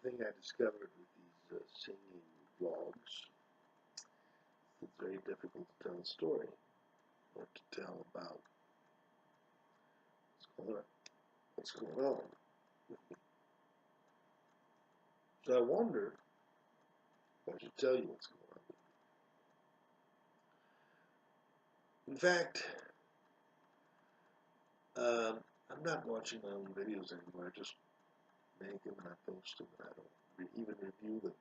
thing I discovered with these singing vlogs, it's very difficult to tell a story or to tell about what's going on with me. So I wonder if I should tell you what's going on with me. In fact, I'm not watching my own videos anymore. I just make them and I post them and I don't even review them anymore.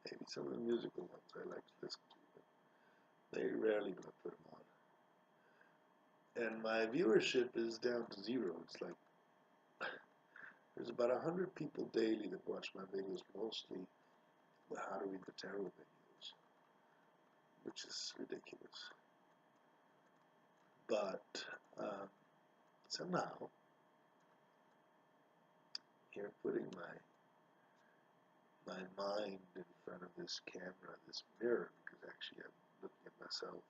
Maybe some of the musical ones I like to listen to, but very rarely do I put them on. And my viewership is down to zero. It's like there's about 100 people daily that watch my videos, mostly the How to Read the Tarot videos, which is ridiculous. But somehow, here putting my mind in front of this camera, this mirror, because actually I'm looking at myself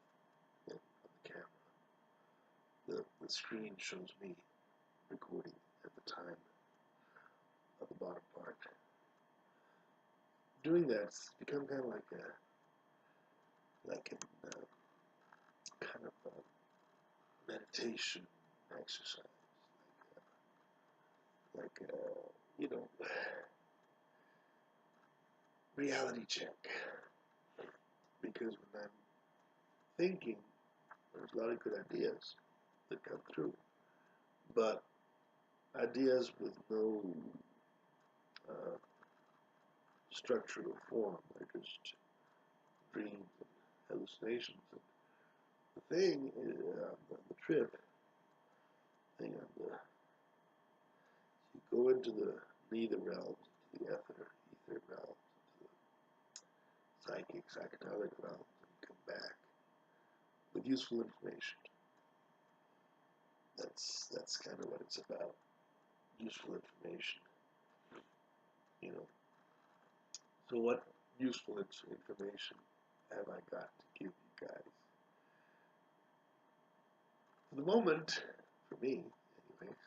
on the camera. The screen shows me recording at the time of the bottom part. Doing that's become kind of like a kind of a meditation exercise, you know, reality check. Because when I'm thinking, there's a lot of good ideas that come through, but ideas with no structure or form. They're just dreams and hallucinations. And the thing, the trip thing on you go into the nether realms, into the ether realms, into the psychic, psychedelic realms, and come back with useful information. That's kind of what it's about. Useful information. You know. So what useful information have I got to give you guys? For the moment, for me, anyways,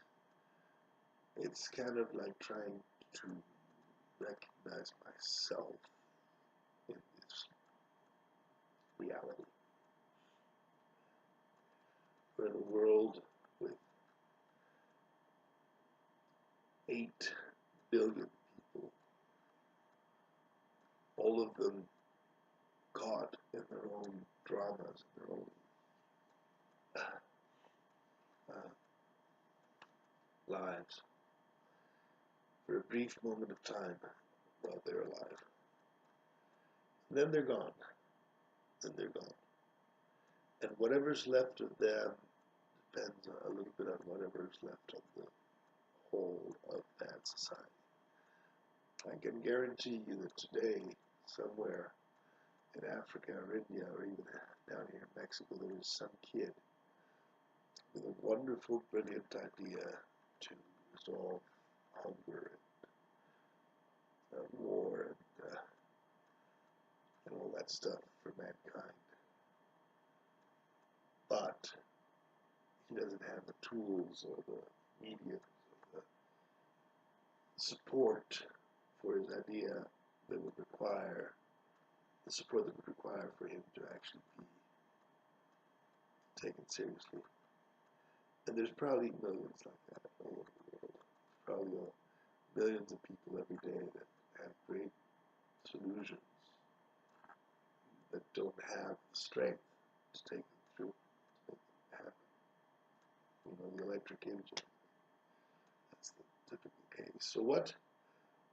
it's kind of like trying to recognize myself in this reality. We're in a world with 8 billion people, all of them caught in their own dramas, their own lives for a brief moment of time while they're alive. And then they're gone. And they're gone. And whatever's left of them depends a little bit on whatever's left of the whole of that society. I can guarantee you that today, somewhere in Africa or India or even down here in Mexico, there is some kid with a wonderful, brilliant idea to resolve hunger and war and all that stuff for mankind. But he doesn't have the tools or the mediums or the support for his idea that would require the support that would require for him to actually be taken seriously. And there's probably millions like that all over the world. There's probably millions of people every day that have great solutions that don't have the strength to take them through, to make them happen. You know, the electric imaging, that's the typical case. So what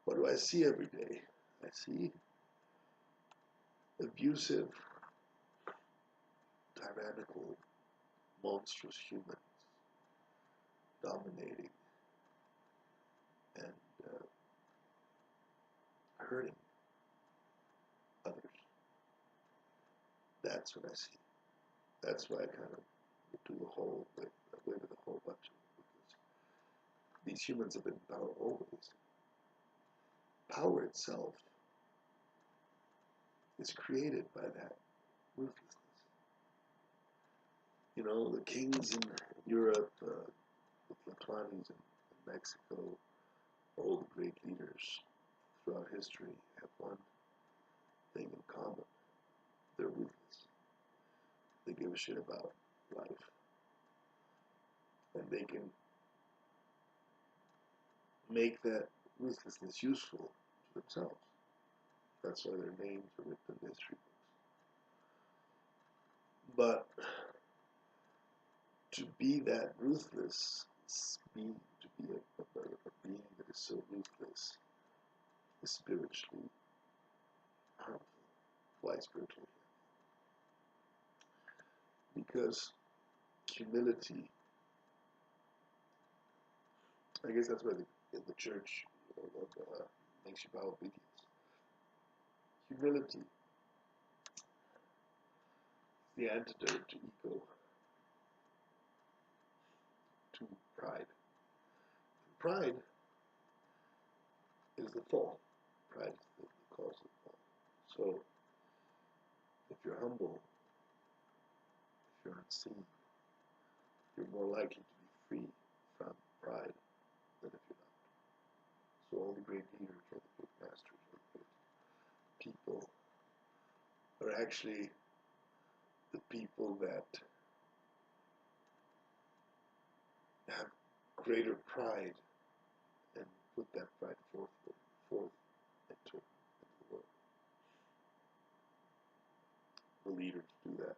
do I see every day? I see abusive, tyrannical, monstrous humans dominating and hurting others. That's what I see. That's why I kind of do the whole way with a whole bunch of them, because these humans have been in power always. Power itself is created by that ruthlessness. You know, the kings in Europe, the Tlatoanis in Mexico, all the great leaders throughout history have one thing in common. They're ruthless. They give a shit about life. And they can make that ruthlessness useful to themselves. That's why their names are written in history books. But to be that ruthless, to be a being that is so ruthless, is spiritually harmful. Why spiritually? Because humility, I guess that's why the church makes you vow obedience. Humility is the antidote to ego, to pride. Pride is the fall. Pride is the cause of the fall. So, if you're humble, if you're unseen, you're more likely to be free from pride than if you're not. So all the great leaders, all the great masters, all the great people are actually the people that have greater pride and put that pride forth into the world. The leaders do that.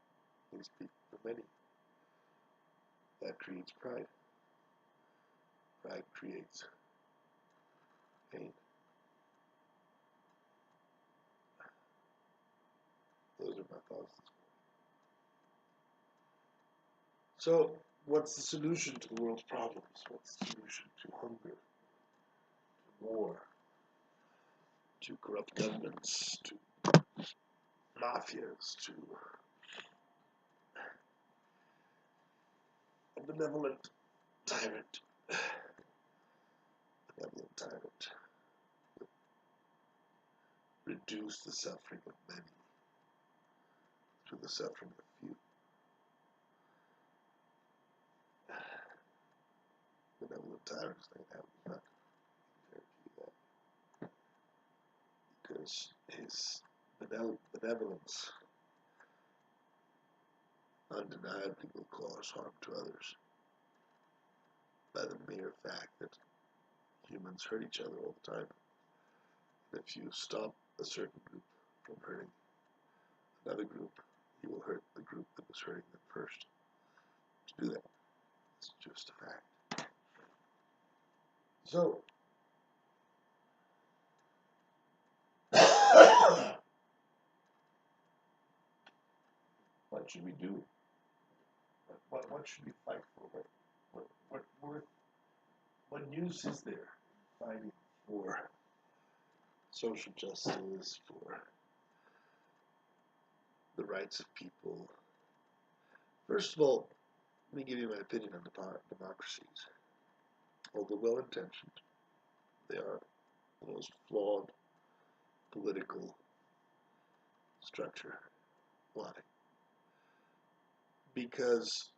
They speak for many. That creates pride. Pride creates pain. Those are my thoughts this morning. So, what's the solution to the world's problems? What's the solution to hunger, to war, to corrupt governments, to mafias, to a benevolent tyrant? Benevolent tyrant would reduce the suffering of many to the suffering of few. Benevolent tyrants like that would not guarantee that, because his benevolence undeniably will cause harm to others by the mere fact that humans hurt each other all the time. And if you stop a certain group from hurting another group, you will hurt the group that was hurting them first. To do that, it's just a fact. So, what should we do? What should we fight for? What use is there fighting for social justice, for the rights of people? First of all, let me give you my opinion on democracies. Although well-intentioned, they are the most flawed political structure. Why? Because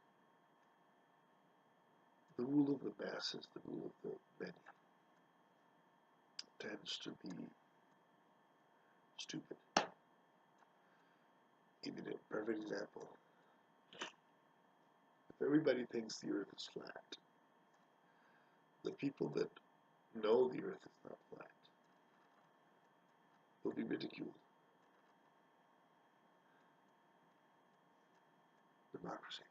the rule of the masses, the rule of the many, tends to be stupid. Give you a perfect example. If everybody thinks the earth is flat, the people that know the earth is not flat will be ridiculed. Democracy.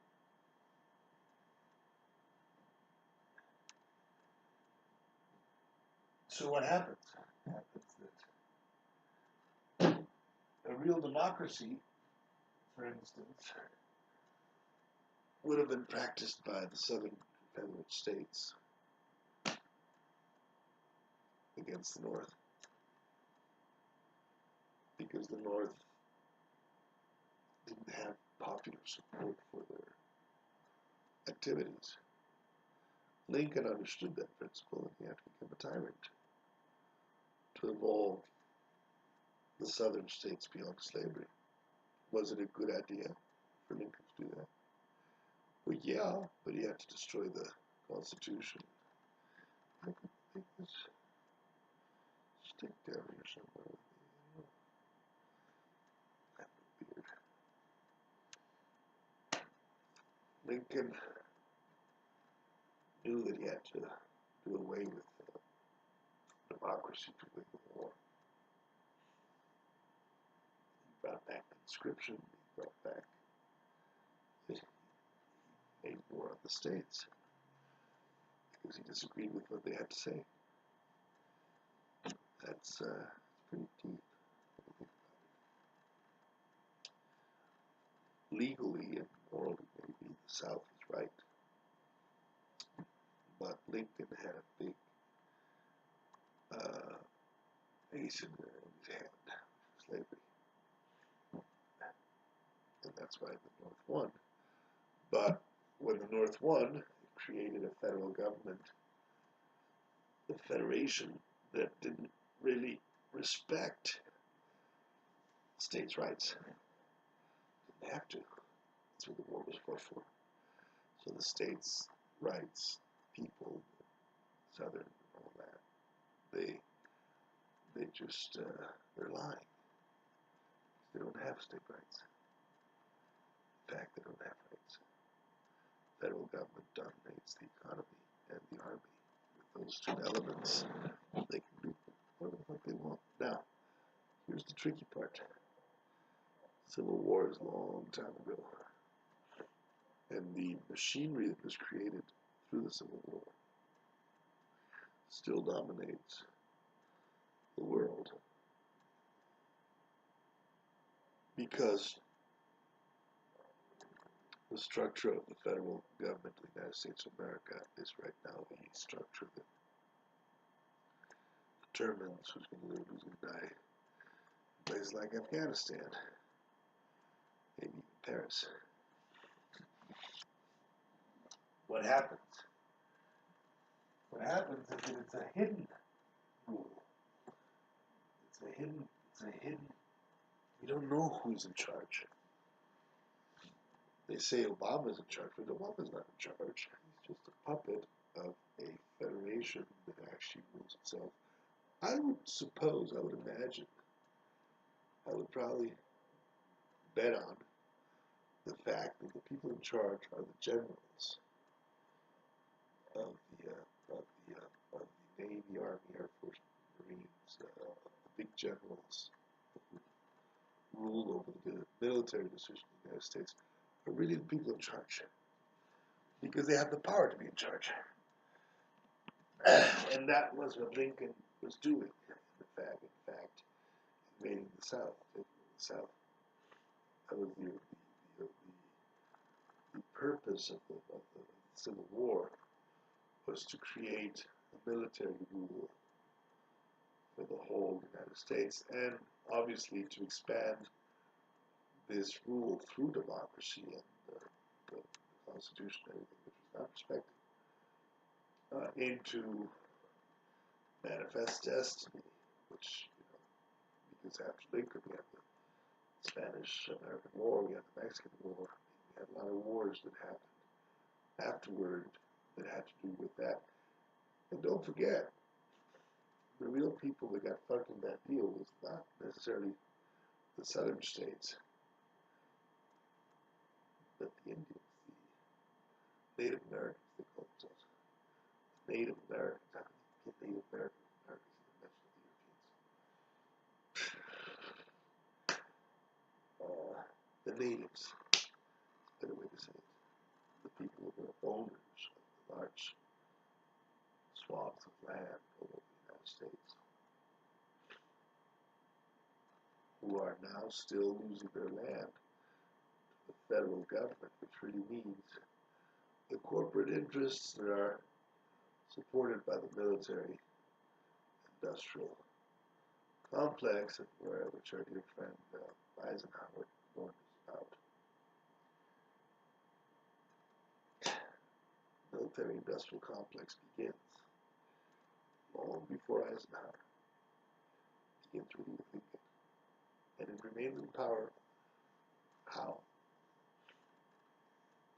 So what happens? It happens that a real democracy, for instance, would have been practiced by the Southern Confederate States against the North, because the North didn't have popular support for their activities. Lincoln understood that principle, and he had to become a tyrant to evolve the Southern states beyond slavery. Was it a good idea for Lincoln to do that? Well, yeah, but he had to destroy the Constitution. I could make this stick down here somewhere. Weird. Lincoln knew that he had to do away with democracy to win the war. He brought back conscription. He brought back. He made war on the states because he disagreed with what they had to say. That's pretty deep. Legally and morally, maybe the South is right, but Lincoln had a big ace in his hand, slavery, and that's why the North won. But when the North won, it created a federal government, a federation that didn't really respect states' rights. Didn't have to. That's what the war was fought for. So the states' rights, people, Southern, all that, they just they're lying. They don't have state rights. In fact, they don't have rights. Federal government dominates the economy and the army. With those two elements, they can do whatever the fuck they want. Now, here's the tricky part. Civil War is a long time ago. And the machinery that was created through the Civil War still dominates the world. Because the structure of the federal government of the United States of America is right now the structure that determines who's going to live, who's going to die. Places like Afghanistan, maybe even Paris. What happens? What happens is that it's a hidden rule. It's a hidden, we don't know who's in charge. They say Obama's in charge, but Obama's not in charge. He's just a puppet of a federation that actually rules itself. I would suppose, I would imagine, I would probably bet on the fact that the people in charge are the generals of the Navy, Army, Air Force, Marines, the big generals who rule over the military decisions in the United States are really the people in charge because they have the power to be in charge. And that was what Lincoln was doing, in fact, invading the South, taking the South. That was the purpose of the Civil War was to create a military rule for the whole United States, and obviously to expand this rule through democracy and the Constitution and everything, which was not respected, into manifest destiny, which, because after Lincoln we had the Spanish-American War, we had the Mexican War, we had a lot of wars that happened afterward that had to do with that. And don't forget, the real people that got fucked in that deal was not necessarily the southern states, but the Indians, the Native Americans, they call themselves. Native Americans. How can you get Native Americans in the mention of the Europeans? The natives, is a better way to say it. The people who were owners of the large swaths of land all over the United States, who are now still losing their land to the federal government, which really means the corporate interests that are supported by the military industrial complex, which our dear friend Eisenhower warned us about. Military industrial complex begins long before Eisenhower. It begins really with Lincoln. And it remains in power. How?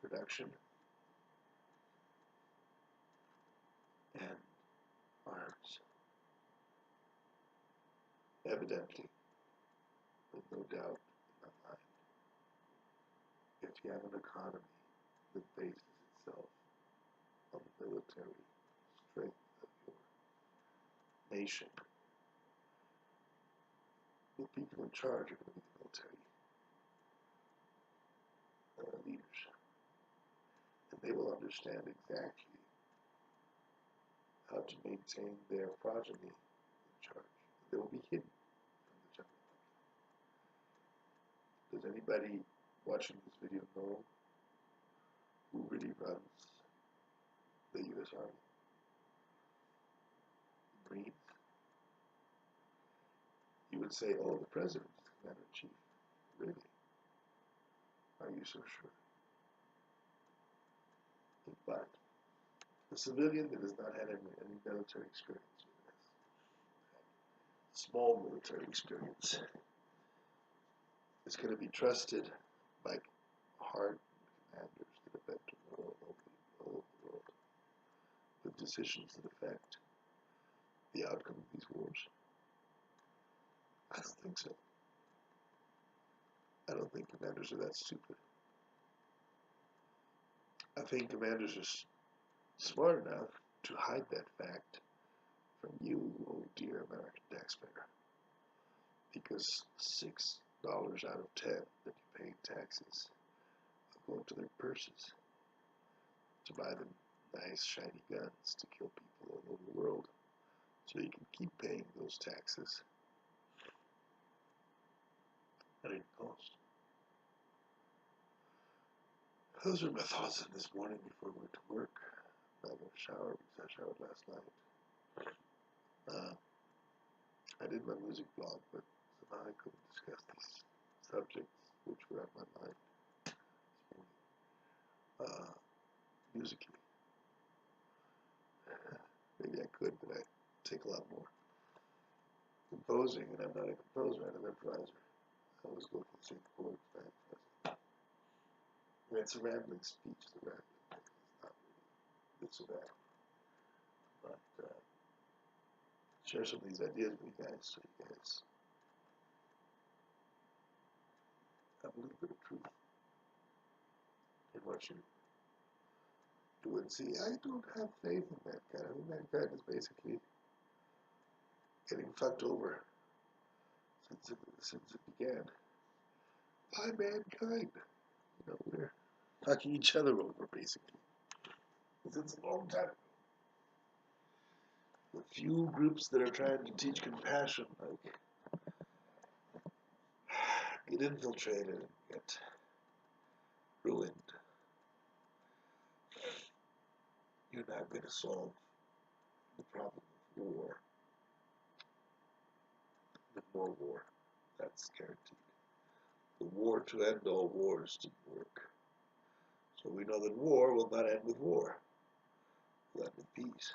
Production and arms. Evidently, with no doubt in my mind, if you have an economy that bases itself on the military strength of your nation, the people in charge are going to be the military leaders. And they will understand exactly how to maintain their progeny in charge. They will be hidden from the general public. Does anybody watching this video know who really runs the U.S. Army? The Marines? You would say, oh, the President is the Commander-in-Chief. Really? Are you so sure? But the civilian that has not had any military experience, small military experience, is going to be trusted by hard commanders that have been to war all over the world with decisions that affect the outcome of these wars. I don't think so. I don't think commanders are that stupid. I think commanders are smart enough to hide that fact from you, oh dear American taxpayer, because $6 out of 10 that you pay in taxes will go into their purses to buy them nice shiny guns to kill people all over the world, so you can keep paying those taxes at any cost. Those are my thoughts on this morning before I went to work. I'm going to shower because I showered last night. I did my music blog, but somehow I couldn't discuss these subjects which were on my mind this morning. Musically. Maybe I could, but I take a lot more. Composing, and I'm not a composer, I'm an improviser. I always go for the same chords by improvising. It's a rambling speech, the rambling thing. It's not really this or that. But share some of these ideas with you guys so you guys have a little bit of truth in what you do and see. I don't have faith in mankind. I think mankind is basically getting fucked over since it began by mankind. You know, we're fucking each other over basically. Since a long time ago. The few groups that are trying to teach compassion, like, get infiltrated and get ruined. You're not going to solve the problem of war with more war. That's guaranteed. The war to end all wars didn't work. So we know that war will not end with war. It will end with peace.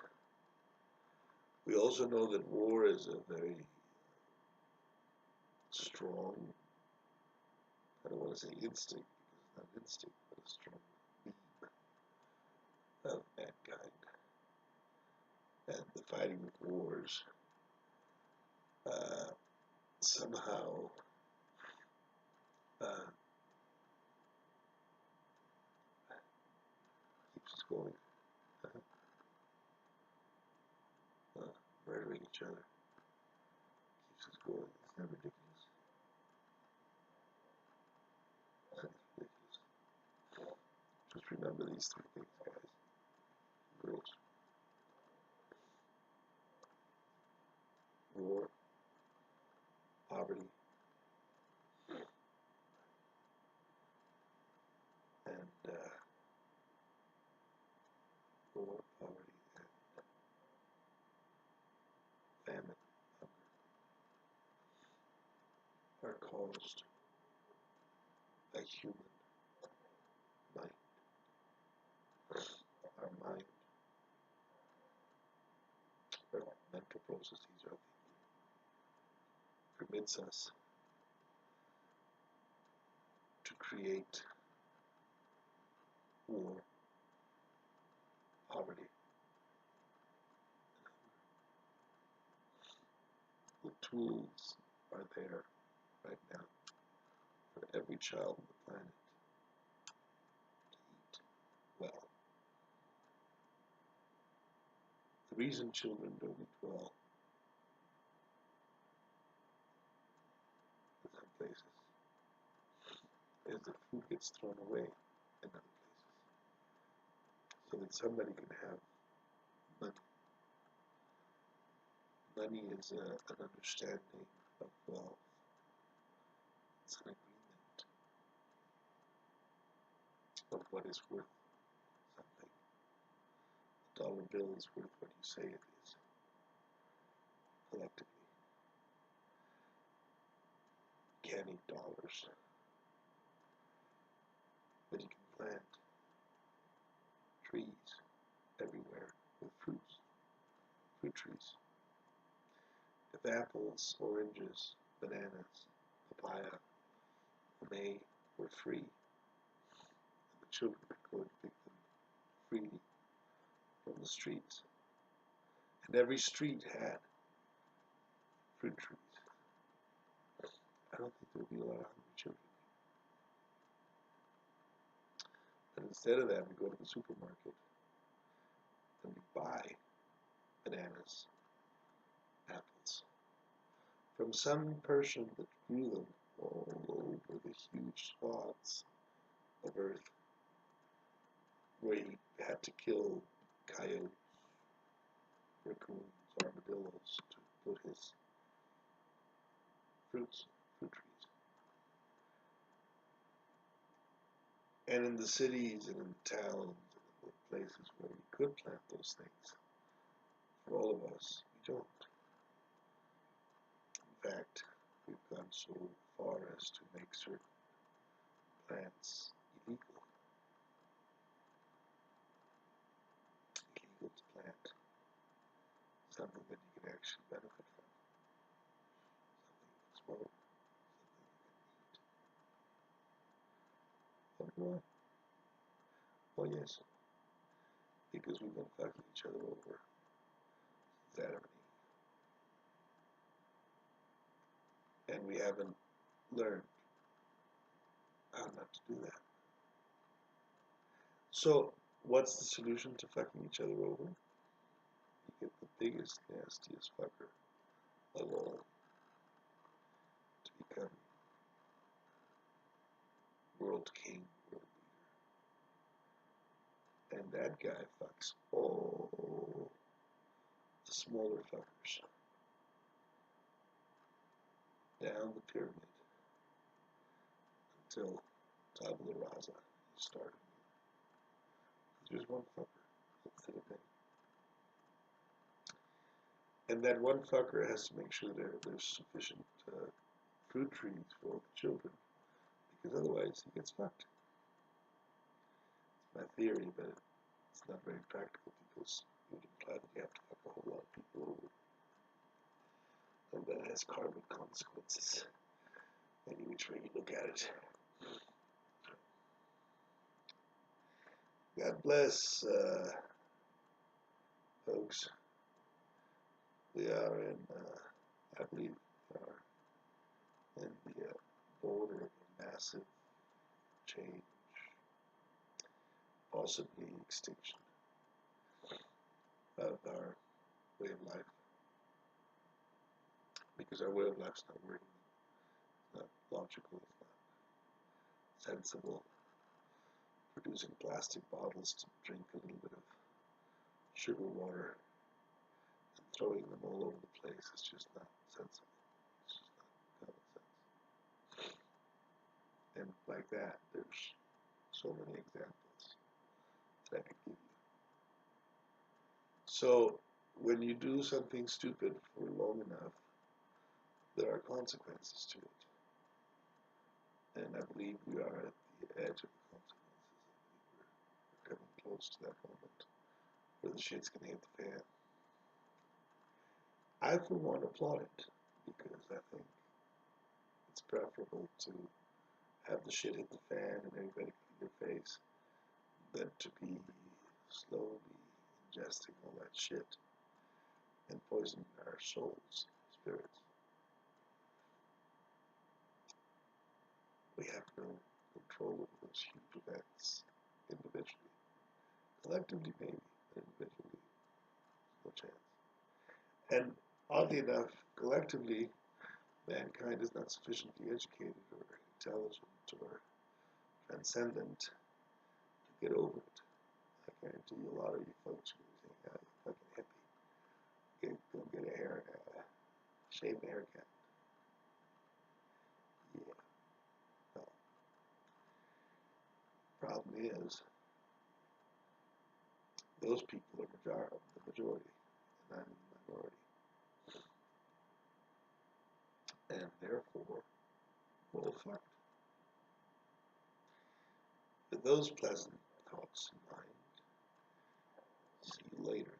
We also know that war is a very strong, I don't want to say instinct, because it's not an instinct, but a strong beam of mankind. And the fighting of wars somehow keeps us going, murdering each other, keeps us going. Isn't that ridiculous? That is ridiculous. Just remember these three things, guys, girls. War, poverty, and war, poverty, and famine, hunger, are caused by human mind. Our mind, our mental processes, our thinking, permits us to create war, poverty, The tools are there right now for every child on the planet to eat well. The reason children don't eat well in some places is that food gets thrown away in other places, so that somebody can have money. Money is an understanding of wealth. It's an agreement of what is worth something. A dollar bill is worth what you say it is, collectively. You can't eat dollars, but you can plant trees everywhere with fruit trees. If apples, oranges, bananas, papaya, may were free, and the children could go and pick them freely from the streets, and every street had fruit trees, I don't think there would be a lot of hungry children. But instead of that, we go to the supermarket and we buy bananas, apples, from some person that grew them all over the huge swaths of earth where he had to kill coyotes, raccoons, armadillos to put his fruit trees. And in the cities and in the towns and in the places where we could plant those things, for all of us, we don't. In fact, we've gone so far as to make certain plants illegal. Illegal to plant something that you can actually benefit from, something you can smoke, something you can eat. Why? Oh yes, because we've been fucking each other over since Adam and Eve. And we haven't learned how not to do that. So, what's the solution to fucking each other over? You get the biggest, nastiest fucker of all to become world king, world leader. And that guy fucks all the smaller fuckers down the pyramid until tabula rasa, you start. There's one fucker instead of many. And that one fucker has to make sure there's sufficient fruit trees for all the children, because otherwise he gets fucked. It's my theory, but it's not very practical because it would imply that you have to fuck a whole lot of people over. And that has karmic consequences, any which way you look at it. God bless, folks. We are in, I believe, we are in the border of a massive change, possibly extinction of our way of life, because our way of life's not working. It's not logical, it's not sensible. Producing plastic bottles to drink a little bit of sugar water and throwing them all over the place is just not sensible. It's just not common sense. And like that, there's so many examples that I could give you. So when you do something stupid for long enough, there are consequences to it. And I believe we are at the edge of the consequences. I believe we're coming close to that moment where the shit's gonna hit the fan. I, for one, applaud it, because I think it's preferable to have the shit hit the fan and everybody in your face than to be slowly ingesting all that shit and poisoning our souls, spirits. We have no control over those huge events individually. Collectively, maybe, but individually, no chance. And oddly enough, collectively, mankind is not sufficiently educated or intelligent or transcendent to get over it. I guarantee you a lot of you folks are going to think, "Ah, you fucking hippie. Go get a hair, shave a haircut." Yeah. Well, problem is, those people are the majority, and I'm the minority. And therefore, we're all fucked. With those pleasant thoughts in mind, see you later.